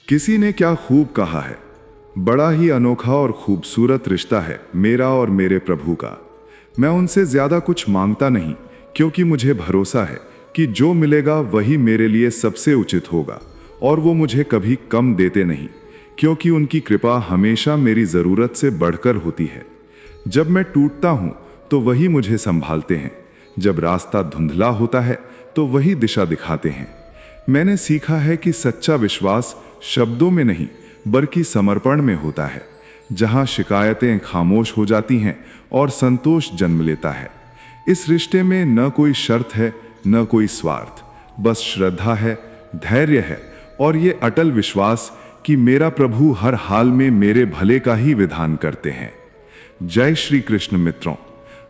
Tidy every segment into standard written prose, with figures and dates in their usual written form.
किसी ने क्या खूब कहा है, बड़ा ही अनोखा और खूबसूरत रिश्ता है मेरा और मेरे प्रभु का। मैं उनसे ज्यादा कुछ मांगता नहीं, क्योंकि मुझे भरोसा है कि जो मिलेगा वही मेरे लिए सबसे उचित होगा। और वो मुझे कभी कम देते नहीं, क्योंकि उनकी कृपा हमेशा मेरी जरूरत से बढ़कर होती है। जब मैं टूटता हूं तो वही मुझे संभालते हैं, जब रास्ता धुंधला होता है तो वही दिशा दिखाते हैं। मैंने सीखा है कि सच्चा विश्वास शब्दों में नहीं बल्कि समर्पण में होता है, जहां शिकायतें खामोश हो जाती हैं और संतोष जन्म लेता है। इस रिश्ते में न कोई शर्त है, न कोई स्वार्थ, बस श्रद्धा है, धैर्य है और ये अटल विश्वास कि मेरा प्रभु हर हाल में मेरे भले का ही विधान करते हैं। जय श्री कृष्ण मित्रों,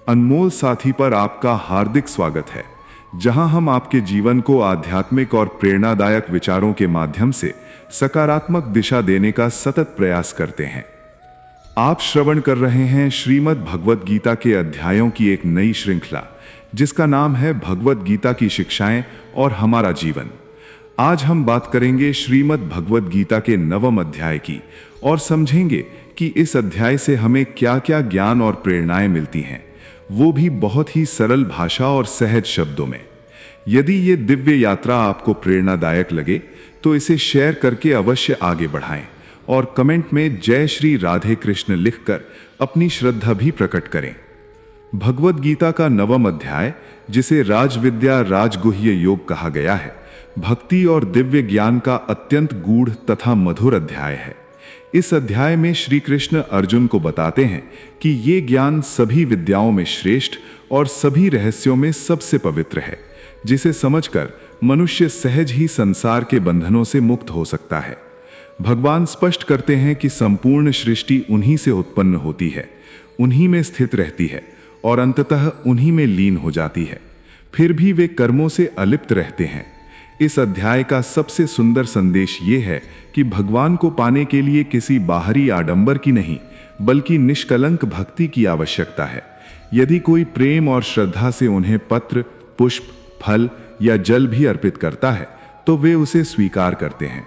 अनमोल साथी पर आपका हार्दिक स्वागत है, जहां हम आपके जीवन को आध्यात्मिक और प्रेरणादायक विचारों के माध्यम से सकारात्मक दिशा देने का सतत प्रयास करते हैं। आप श्रवण कर रहे हैं श्रीमद् भगवद गीता के अध्यायों की एक नई श्रृंखला, जिसका नाम है भगवद गीता की शिक्षाएं और हमारा जीवन। आज हम बात करेंगे श्रीमद् भगवद गीता के 9वें अध्याय की और समझेंगे कि इस अध्याय से हमें क्या क्या ज्ञान और प्रेरणाएं मिलती हैं, वो भी बहुत ही सरल भाषा और सहज शब्दों में। यदि ये दिव्य यात्रा आपको प्रेरणादायक लगे तो इसे शेयर करके अवश्य आगे बढ़ाएं और कमेंट में जय श्री राधे कृष्ण लिखकर अपनी श्रद्धा भी प्रकट करें। भगवद गीता का 9वां अध्याय, जिसे राजविद्या राजगुह्य योग कहा गया है, भक्ति और दिव्य ज्ञान का अत्यंत गूढ़ तथा मधुर अध्याय है। इस अध्याय में श्री कृष्ण अर्जुन को बताते हैं कि ये ज्ञान सभी विद्याओं में श्रेष्ठ और सभी रहस्यों में सबसे पवित्र है, जिसे समझकर मनुष्य सहज ही संसार के बंधनों से मुक्त हो सकता है। भगवान स्पष्ट करते हैं कि संपूर्ण सृष्टि उन्हीं से उत्पन्न होती है, उन्हीं में स्थित रहती है और अंततः उन्हीं में लीन हो जाती है। फिर भी वे कर्मों से अलिप्त रहते हैं। इस अध्याय का सबसे सुंदर संदेश ये है कि भगवान को पाने के लिए किसी बाहरी आडंबर की नहीं, बल्कि निष्कलंक भक्ति की आवश्यकता है। यदि कोई प्रेम और श्रद्धा से उन्हें पत्र, पुष्प, फल या जल भी अर्पित करता है तो वे उसे स्वीकार करते हैं।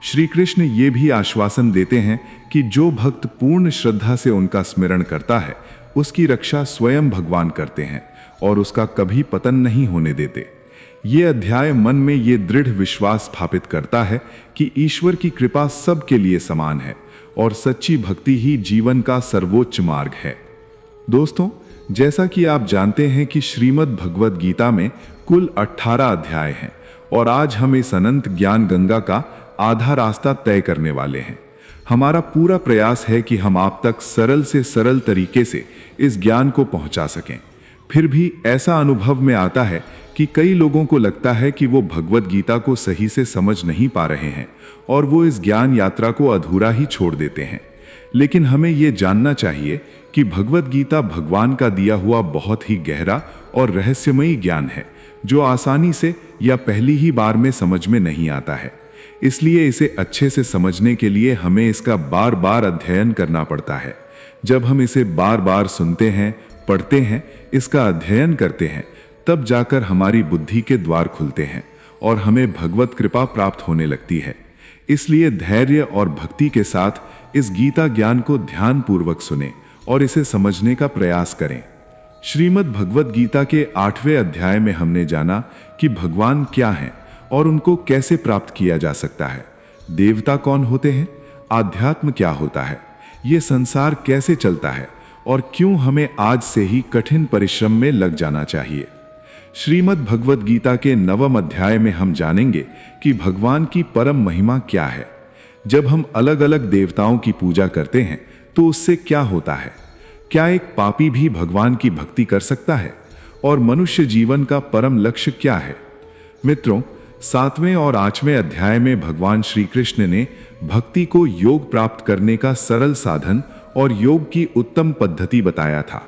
श्री कृष्ण ये भी आश्वासन देते हैं कि जो भक्त पूर्ण श्रद्धा से उनका स्मरण करता है, उसकी रक्षा स्वयं भगवान करते हैं और उसका कभी पतन नहीं होने देते। ये अध्याय मन में ये दृढ़ विश्वास स्थापित करता है कि ईश्वर की कृपा सबके लिए समान है और सच्ची भक्ति ही जीवन का सर्वोच्च मार्ग है। दोस्तों, जैसा कि आप जानते हैं कि श्रीमद् भगवद गीता में कुल 18 अध्याय हैं और आज हम इस अनंत ज्ञान गंगा का आधा रास्ता तय करने वाले हैं। हमारा पूरा प्रयास है कि हम आप तक सरल से सरल तरीके से इस ज्ञान को पहुंचा सकें। फिर भी ऐसा अनुभव में आता है कि कई लोगों को लगता है कि वो भगवद गीता को सही से समझ नहीं पा रहे हैं और वो इस ज्ञान यात्रा को अधूरा ही छोड़ देते हैं। लेकिन हमें ये जानना चाहिए कि भगवद गीता भगवान का दिया हुआ बहुत ही गहरा और रहस्यमयी ज्ञान है, जो आसानी से या पहली ही बार में समझ में नहीं आता है। इसलिए इसे अच्छे से समझने के लिए हमें इसका बार बार अध्ययन करना पड़ता है। जब हम इसे बार बार सुनते हैं, पढ़ते हैं, इसका अध्ययन करते हैं, तब जाकर हमारी बुद्धि के द्वार खुलते हैं और हमें भगवत कृपा प्राप्त होने लगती है। इसलिए धैर्य और भक्ति के साथ इस गीता ज्ञान को ध्यान पूर्वक सुने और इसे समझने का प्रयास करें। श्रीमद् भगवद गीता के 8वें अध्याय में हमने जाना कि भगवान क्या हैं और उनको कैसे प्राप्त किया जा सकता है। देवता कौन होते हैं, आध्यात्म क्या होता है, ये संसार कैसे चलता है और क्यों हमें आज से ही कठिन परिश्रम में लग जाना चाहिए। श्रीमद् भगवद गीता के 9वें अध्याय में हम जानेंगे कि भगवान की परम महिमा क्या है। जब हम अलग अलग देवताओं की पूजा करते हैं तो उससे क्या होता है? क्या एक पापी भी भगवान की भक्ति कर सकता है? और मनुष्य जीवन का परम लक्ष्य क्या है? मित्रों, 7वें और 8वें अध्याय में भगवान श्री कृष्ण ने भक्ति को योग प्राप्त करने का सरल साधन और योग की उत्तम पद्धति बताया था।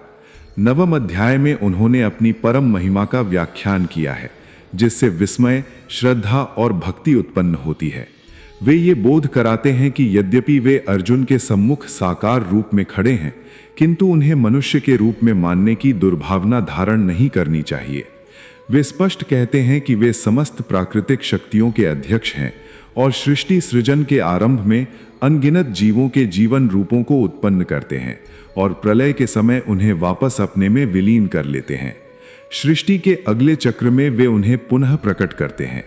9वें अध्याय में उन्होंने अपनी परम महिमा का व्याख्यान किया है, जिससे विस्मय, श्रद्धा और भक्ति उत्पन्न होती है। वे ये बोध कराते हैं कि यद्यपि वे अर्जुन के सम्मुख साकार रूप में खड़े हैं, किंतु उन्हें मनुष्य के रूप में मानने की दुर्भावना धारण नहीं करनी चाहिए। वे स्पष्ट कहते हैं कि वे समस्त प्राकृतिक शक्तियों के अध्यक्ष हैं और सृष्टि सृजन के आरंभ में अनगिनत जीवों के जीवन रूपों को उत्पन्न करते हैं और प्रलय के समय उन्हें वापस अपने में विलीन कर लेते हैं। सृष्टि के अगले चक्र में वे उन्हें पुनः प्रकट करते हैं।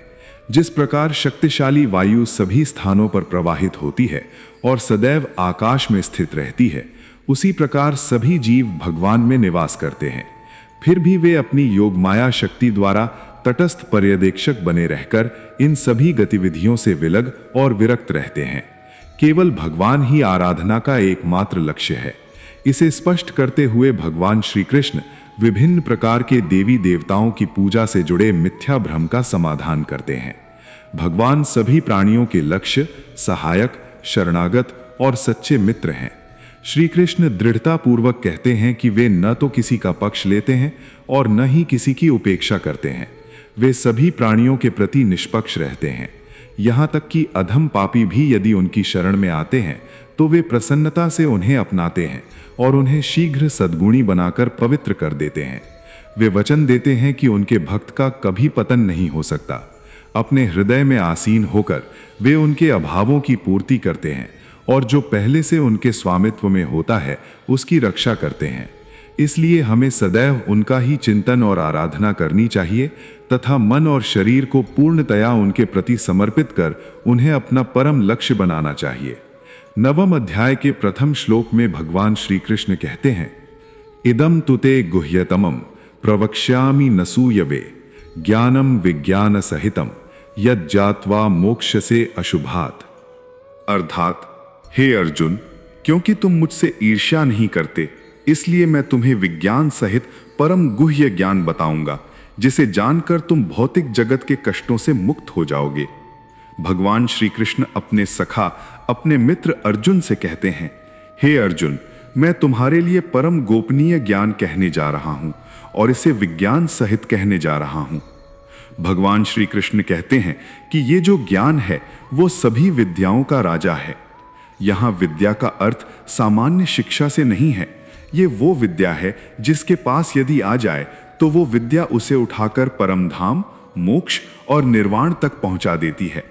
जिस प्रकार शक्तिशाली वायु सभी स्थानों पर प्रवाहित होती है और सदैव आकाश में स्थित रहती है, उसी प्रकार सभी जीव भगवान में निवास करते हैं। फिर भी वे अपनी योगमाया शक्ति द्वारा तटस्थ पर्यवेक्षक बने रहकर इन सभी गतिविधियों से विलग और विरक्त रहते हैं। केवल भगवान ही आराधना का एकमात्र लक्ष्य है। इसे स्पष्ट करते हुए भगवान श्री कृष्ण विभिन्न प्रकार के देवी देवताओं की पूजा से जुड़े मिथ्या भ्रम का समाधान करते हैं। भगवान सभी प्राणियों के लक्ष्य, सहायक, शरणागत और सच्चे मित्र हैं। श्री कृष्ण दृढ़तापूर्वक कहते हैं कि वे न तो किसी का पक्ष लेते हैं और न ही किसी की उपेक्षा करते हैं। वे सभी प्राणियों के प्रति निष्पक्ष रहते हैं। यहाँ तक कि अधम पापी भी यदि उनकी शरण में आते हैं तो वे प्रसन्नता से उन्हें अपनाते हैं और उन्हें शीघ्र सद्गुणी बनाकर पवित्र कर देते हैं। वे वचन देते हैं कि उनके भक्त का कभी पतन नहीं हो सकता। अपने हृदय में आसीन होकर वे उनके अभावों की पूर्ति करते हैं और जो पहले से उनके स्वामित्व में होता है उसकी रक्षा करते हैं। इसलिए हमें सदैव उनका ही चिंतन और आराधना करनी चाहिए तथा मन और शरीर को पूर्णतया उनके प्रति समर्पित कर उन्हें अपना परम लक्ष्य बनाना चाहिए। 9वें अध्याय के प्रथम श्लोक में भगवान श्री कृष्ण कहते हैं, इदम तुते गुह्यतमम प्रवक्ष्यामि नसूयवे ज्ञानम विज्ञान सहितम यद जात्वा मोक्षसे अशुभात। अर्थात, हे अर्जुन, क्योंकि तुम मुझसे ईर्ष्या नहीं करते, इसलिए मैं तुम्हें विज्ञान सहित परम गुह्य ज्ञान बताऊंगा, जिसे जानकर तुम भौतिक जगत के कष्टों से मुक्त हो जाओगे। भगवान श्री कृष्ण अपने सखा, अपने मित्र अर्जुन से कहते हैं, हे अर्जुन, मैं तुम्हारे लिए परम गोपनीय ज्ञान कहने जा रहा हूं और इसे विज्ञान सहित कहने जा रहा हूं। भगवान श्री कृष्ण कहते हैं कि ये जो ज्ञान है वो सभी विद्याओं का राजा है। यहां विद्या का अर्थ सामान्य शिक्षा से नहीं है। ये वो विद्या है जिसके पास यदि आ जाए तो वो विद्या उसे उठाकर परम धाम, मोक्ष और निर्वाण तक पहुंचा देती है।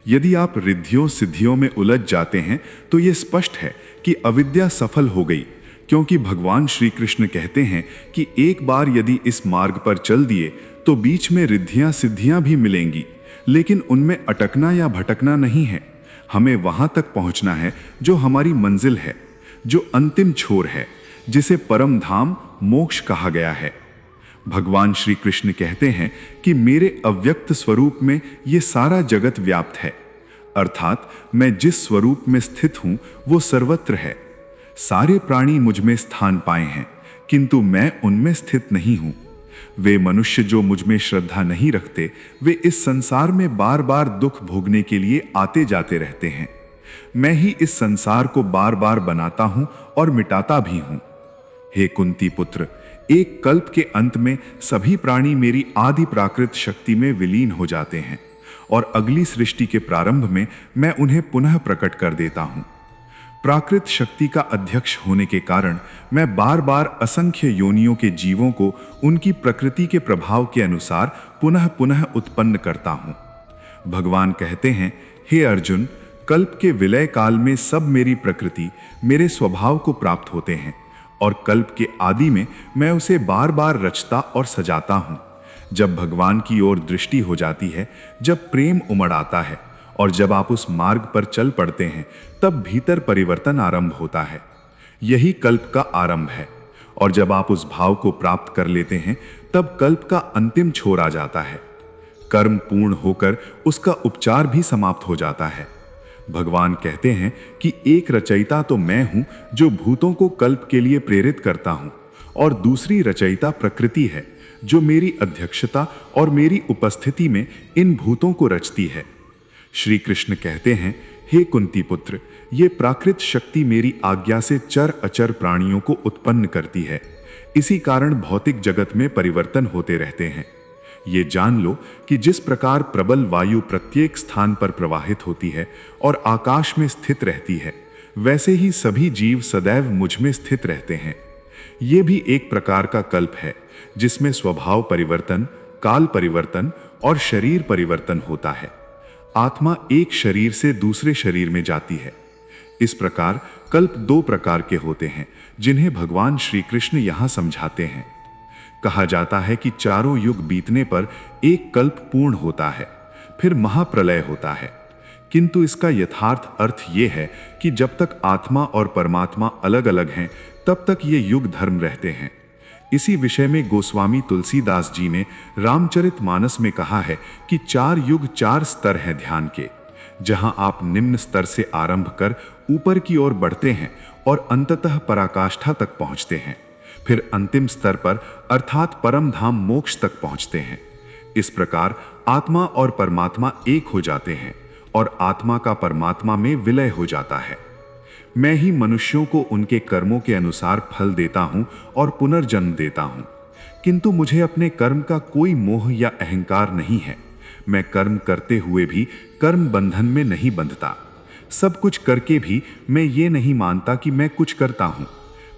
यदि आप रिद्धियों सिद्धियों में उलझ जाते हैं तो ये स्पष्ट है कि अविद्या सफल हो गई, क्योंकि भगवान श्री कृष्ण कहते हैं कि एक बार यदि इस मार्ग पर चल दिए तो बीच में रिद्धियां सिद्धियां भी मिलेंगी, लेकिन उनमें अटकना या भटकना नहीं है। हमें वहां तक पहुंचना है जो हमारी मंजिल है, जो अंतिम छोर है, जिसे परम धाम मोक्ष कहा गया है। भगवान श्री कृष्ण कहते हैं कि मेरे अव्यक्त स्वरूप में ये सारा जगत व्याप्त है, अर्थात मैं जिस स्वरूप में स्थित हूं वो सर्वत्र है। सारे प्राणी मुझ में स्थान पाए हैं, किंतु मैं उनमें स्थित नहीं हूं। वे मनुष्य जो मुझ में श्रद्धा नहीं रखते, वे इस संसार में बार बार दुख भोगने के लिए आते जाते रहते हैं। मैं ही इस संसार को बार बार बनाता हूं और मिटाता भी हूं। हे कुंती पुत्र, एक कल्प के अंत में सभी प्राणी मेरी आदि प्राकृत शक्ति में विलीन हो जाते हैं और अगली सृष्टि के प्रारंभ में मैं उन्हें पुनः प्रकट कर देता हूं। प्राकृत शक्ति का अध्यक्ष होने के कारण मैं बार बार असंख्य योनियों के जीवों को उनकी प्रकृति के प्रभाव के अनुसार पुनः पुनः उत्पन्न करता हूं। भगवान कहते हैं, हे अर्जुन, कल्प के विलय काल में सब मेरी प्रकृति, मेरे स्वभाव को प्राप्त होते हैं और कल्प के आदि में मैं उसे बार बार रचता और सजाता हूं। जब भगवान की ओर दृष्टि हो जाती है, जब प्रेम उमड़ आता है और जब आप उस मार्ग पर चल पड़ते हैं, तब भीतर परिवर्तन आरंभ होता है। यही कल्प का आरंभ है और जब आप उस भाव को प्राप्त कर लेते हैं, तब कल्प का अंतिम छोर आ जाता है। कर्म पूर्ण होकर उसका उपचार भी समाप्त हो जाता है। भगवान कहते हैं कि एक रचयिता तो मैं हूं जो भूतों को कल्प के लिए प्रेरित करता हूं, और दूसरी रचयिता प्रकृति है जो मेरी अध्यक्षता और मेरी उपस्थिति में इन भूतों को रचती है। श्री कृष्ण कहते हैं, हे कुंती पुत्र, ये प्राकृत शक्ति मेरी आज्ञा से चर अचर प्राणियों को उत्पन्न करती है। इसी कारण भौतिक जगत में परिवर्तन होते रहते हैं। ये जान लो कि जिस प्रकार प्रबल वायु प्रत्येक स्थान पर प्रवाहित होती है और आकाश में स्थित रहती है, वैसे ही सभी जीव सदैव मुझ में स्थित रहते हैं। ये भी एक प्रकार का कल्प है जिसमें स्वभाव परिवर्तन, काल परिवर्तन और शरीर परिवर्तन होता है। आत्मा एक शरीर से दूसरे शरीर में जाती है। इस प्रकार कल्प 2 प्रकार के होते हैं, जिन्हें भगवान श्री कृष्ण यहां समझाते हैं। कहा जाता है कि चारों युग बीतने पर एक कल्प पूर्ण होता है, फिर महाप्रलय होता है। किंतु इसका यथार्थ अर्थ यह है कि जब तक आत्मा और परमात्मा अलग अलग हैं, तब तक ये युग धर्म रहते हैं। इसी विषय में गोस्वामी तुलसीदास जी ने रामचरितमानस में कहा है कि 4 युग 4 स्तर हैं ध्यान के, जहां आप निम्न स्तर से आरंभ कर ऊपर की ओर बढ़ते हैं और अंततः पराकाष्ठा तक पहुंचते हैं, फिर अंतिम स्तर पर अर्थात परम धाम मोक्ष तक पहुंचते हैं। इस प्रकार आत्मा और परमात्मा एक हो जाते हैं और आत्मा का परमात्मा में विलय हो जाता है। मैं ही मनुष्यों को उनके कर्मों के अनुसार फल देता हूं और पुनर्जन्म देता हूं, किंतु मुझे अपने कर्म का कोई मोह या अहंकार नहीं है। मैं कर्म करते हुए भी कर्म बंधन में नहीं बंधता। सब कुछ करके भी मैं ये नहीं मानता कि मैं कुछ करता हूं।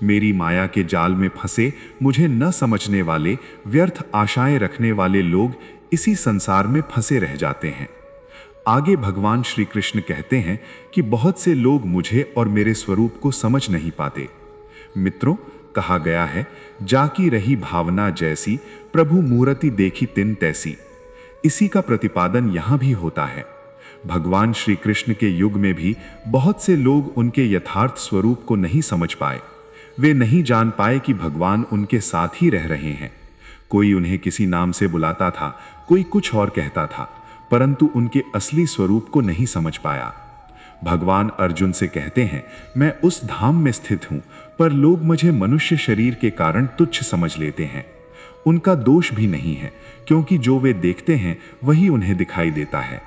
मेरी माया के जाल में फंसे मुझे न समझने वाले, व्यर्थ आशाएं रखने वाले लोग इसी संसार में फंसे रह जाते हैं। आगे भगवान श्री कृष्ण कहते हैं कि बहुत से लोग मुझे और मेरे स्वरूप को समझ नहीं पाते। मित्रों, कहा गया है, जाकी रही भावना जैसी, प्रभु मूर्ति देखी तिन तैसी। इसी का प्रतिपादन यहां भी होता है। भगवान श्री कृष्ण के युग में भी बहुत से लोग उनके यथार्थ स्वरूप को नहीं समझ पाए। वे नहीं जान पाए कि भगवान उनके साथ ही रह रहे हैं। कोई उन्हें किसी नाम से बुलाता था, कोई कुछ और कहता था, परंतु उनके असली स्वरूप को नहीं समझ पाया। भगवान अर्जुन से कहते हैं, मैं उस धाम में स्थित हूं, पर लोग मुझे मनुष्य शरीर के कारण तुच्छ समझ लेते हैं। उनका दोष भी नहीं है, क्योंकि जो वे देखते हैं वही उन्हें दिखाई देता है।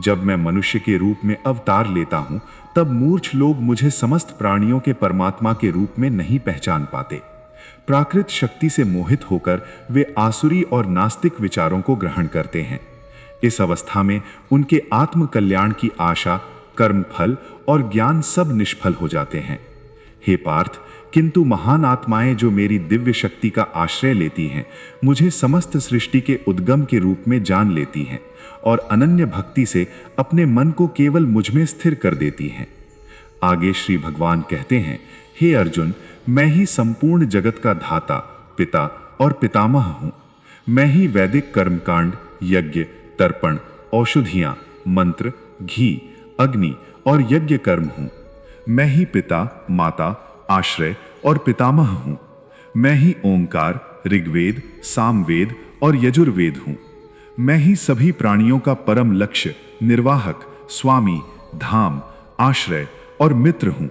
जब मैं मनुष्य के रूप में अवतार लेता हूं, तब मूर्ख लोग मुझे समस्त प्राणियों के परमात्मा के रूप में नहीं पहचान पाते। प्राकृत शक्ति से मोहित होकर वे आसुरी और नास्तिक विचारों को ग्रहण करते हैं। इस अवस्था में उनके आत्म कल्याण की आशा, कर्म फल और ज्ञान सब निष्फल हो जाते हैं। हे पार्थ, किंतु महान आत्माएं जो मेरी दिव्य शक्ति का आश्रय लेती हैं, मुझे समस्त सृष्टि के उद्गम के रूप में जान लेती हैं और अनन्य भक्ति से अपने मन को केवल मुझ में स्थिर कर देती हैं। आगे श्री भगवान कहते हैं, हे अर्जुन, मैं ही संपूर्ण जगत का धाता, पिता और पितामह हूं। मैं ही वैदिक कर्मकांड, यज्ञ, तर्पण, औषधियां, मंत्र, घी, अग्नि और यज्ञ कर्म हूं। मैं ही पिता, माता, आश्रय और पितामह हूं। मैं ही ओंकार, ऋग्वेद, सामवेद और यजुर्वेद हूं। मैं ही सभी प्राणियों का परम लक्ष्य, निर्वाहक, स्वामी, धाम, आश्रय और मित्र हूं।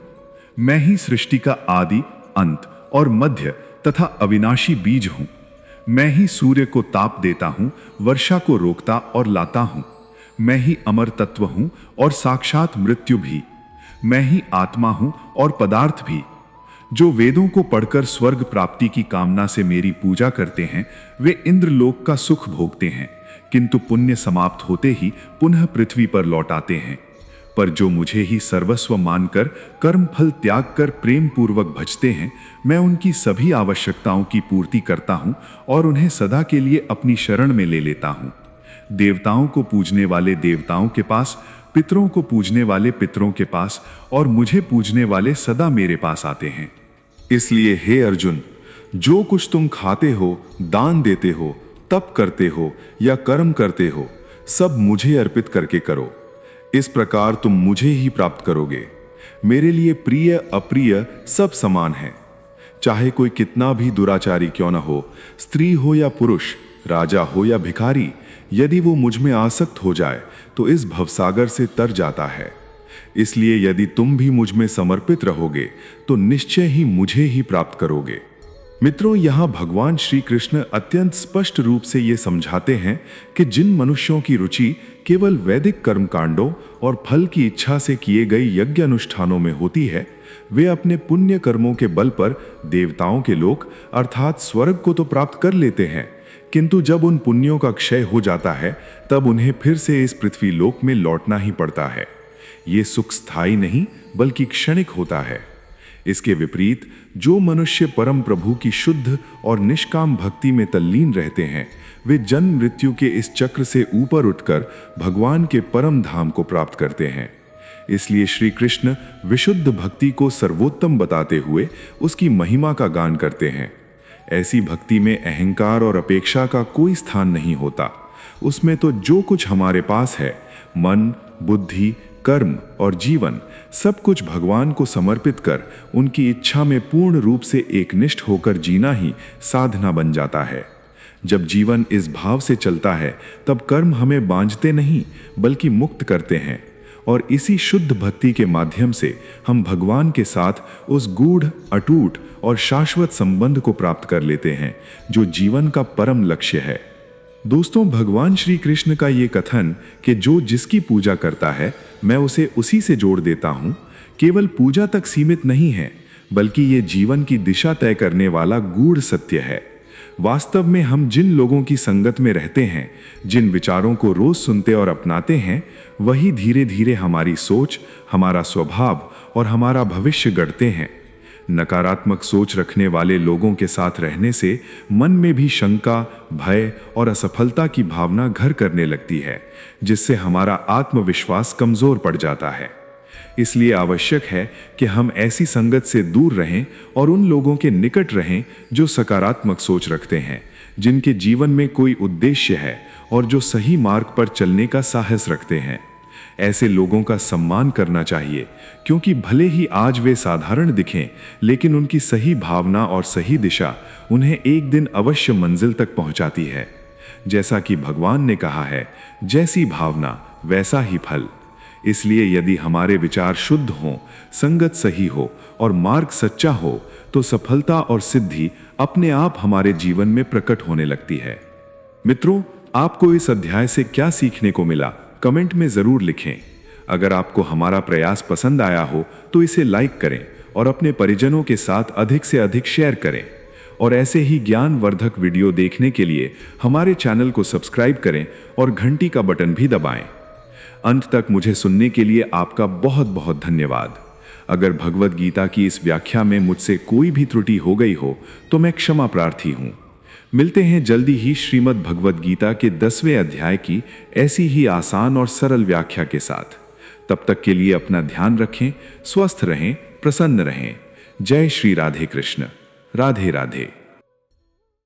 मैं ही सृष्टि का आदि, अंत और मध्य तथा अविनाशी बीज हूं। मैं ही सूर्य को ताप देता हूं, वर्षा को रोकता और लाता हूं। मैं ही अमर तत्व हूं और साक्षात मृत्यु भी। मैं ही आत्मा हूं और पदार्थ भी। जो वेदों को पढ़कर स्वर्ग प्राप्ति की कामना से मेरी पूजा करते हैं, वे इंद्रलोक का सुख भोगते हैं, किंतु पुण्य समाप्त होते ही पुनः पृथ्वी पर लौट आते हैं। पर जो मुझे ही सर्वस्व मानकर कर्म फल त्याग कर प्रेम पूर्वक भजते हैं, मैं उनकी सभी आवश्यकताओं की पूर्ति करता हूं और उन्हें सदा के लिए अपनी शरण में ले लेता हूं। देवताओं को पूजने वाले देवताओं के पास, पितरों को पूजने वाले पितरों के पास और मुझे पूजने वाले सदा मेरे पास आते हैं। इसलिए हे अर्जुन, जो कुछ तुम खाते हो, दान देते हो, तप करते हो या कर्म करते हो, सब मुझे अर्पित करके करो। इस प्रकार तुम मुझे ही प्राप्त करोगे। मेरे लिए प्रिय अप्रिय सब समान है। चाहे कोई कितना भी दुराचारी क्यों न हो, स्त्री हो या पुरुष, राजा हो या भिखारी, यदि वो मुझ में आसक्त हो जाए तो इस भवसागर से तर जाता है। इसलिए यदि तुम भी मुझ में समर्पित रहोगे तो निश्चय ही मुझे ही प्राप्त करोगे। मित्रों, यहाँ भगवान श्री कृष्ण अत्यंत स्पष्ट रूप से ये समझाते हैं कि जिन मनुष्यों की रुचि केवल वैदिक कर्मकांडों और फल की इच्छा से किए गए यज्ञ अनुष्ठानों में होती है, वे अपने पुण्य कर्मों के बल पर देवताओं के लोक अर्थात स्वर्ग को तो प्राप्त कर लेते हैं, किंतु जब उन पुण्यों का क्षय हो जाता है तब उन्हें फिर से इस पृथ्वी लोक में लौटना ही पड़ता है। ये सुख स्थायी नहीं बल्कि क्षणिक होता है। इसके विपरीत जो मनुष्य परम प्रभु की शुद्ध और निष्काम भक्ति में तल्लीन रहते हैं, वे जन्म मृत्यु के इस चक्र से ऊपर उठकर भगवान के परम धाम को प्राप्त करते हैं। इसलिए श्री कृष्ण विशुद्ध भक्ति को सर्वोत्तम बताते हुए उसकी महिमा का गान करते हैं। ऐसी भक्ति में अहंकार और अपेक्षा का कोई स्थान नहीं होता। उसमें तो जो कुछ हमारे पास है, मन, बुद्धि, कर्म और जीवन, सब कुछ भगवान को समर्पित कर उनकी इच्छा में पूर्ण रूप से एकनिष्ठ होकर जीना ही साधना बन जाता है। जब जीवन इस भाव से चलता है, तब कर्म हमें बांझते नहीं बल्कि मुक्त करते हैं, और इसी शुद्ध भक्ति के माध्यम से हम भगवान के साथ उस गूढ़, अटूट और शाश्वत संबंध को प्राप्त कर लेते हैं जो जीवन का परम लक्ष्य है। दोस्तों, भगवान श्री कृष्ण का ये कथन कि जो जिसकी पूजा करता है मैं उसे उसी से जोड़ देता हूँ, केवल पूजा तक सीमित नहीं है, बल्कि ये जीवन की दिशा तय करने वाला गूढ़ सत्य है। वास्तव में हम जिन लोगों की संगत में रहते हैं, जिन विचारों को रोज सुनते और अपनाते हैं, वही धीरे धीरे हमारी सोच, हमारा स्वभाव और हमारा भविष्य गढ़ते हैं। नकारात्मक सोच रखने वाले लोगों के साथ रहने से मन में भी शंका, भय और असफलता की भावना घर करने लगती है, जिससे हमारा आत्मविश्वास कमजोर पड़ जाता है। इसलिए आवश्यक है कि हम ऐसी संगत से दूर रहें और उन लोगों के निकट रहें जो सकारात्मक सोच रखते हैं, जिनके जीवन में कोई उद्देश्य है और जो सही मार्ग पर चलने का साहस रखते हैं। ऐसे लोगों का सम्मान करना चाहिए, क्योंकि भले ही आज वे साधारण दिखें, लेकिन उनकी सही भावना और सही दिशा उन्हें एक दिन अवश्य मंजिल तक पहुंचाती है। जैसा कि भगवान ने कहा है, जैसी भावना वैसा ही फल। इसलिए यदि हमारे विचार शुद्ध हों, संगत सही हो और मार्ग सच्चा हो, तो सफलता और सिद्धि अपने आप हमारे जीवन में प्रकट होने लगती है। मित्रों, आपको इस अध्याय से क्या सीखने को मिला, कमेंट में जरूर लिखें। अगर आपको हमारा प्रयास पसंद आया हो तो इसे लाइक करें और अपने परिजनों के साथ अधिक से अधिक शेयर करें। और ऐसे ही ज्ञानवर्धक वीडियो देखने के लिए हमारे चैनल को सब्सक्राइब करें और घंटी का बटन भी दबाएं। अंत तक मुझे सुनने के लिए आपका बहुत बहुत धन्यवाद। अगर भगवद गीता की इस व्याख्या में मुझसे कोई भी त्रुटि हो गई हो तो मैं क्षमा प्रार्थी हूँ। मिलते हैं जल्दी ही श्रीमद् भगवद गीता के 10वें अध्याय की ऐसी ही आसान और सरल व्याख्या के साथ। तब तक के लिए अपना ध्यान रखें, स्वस्थ रहें, प्रसन्न रहें। जय श्री राधे कृष्ण। राधे राधे।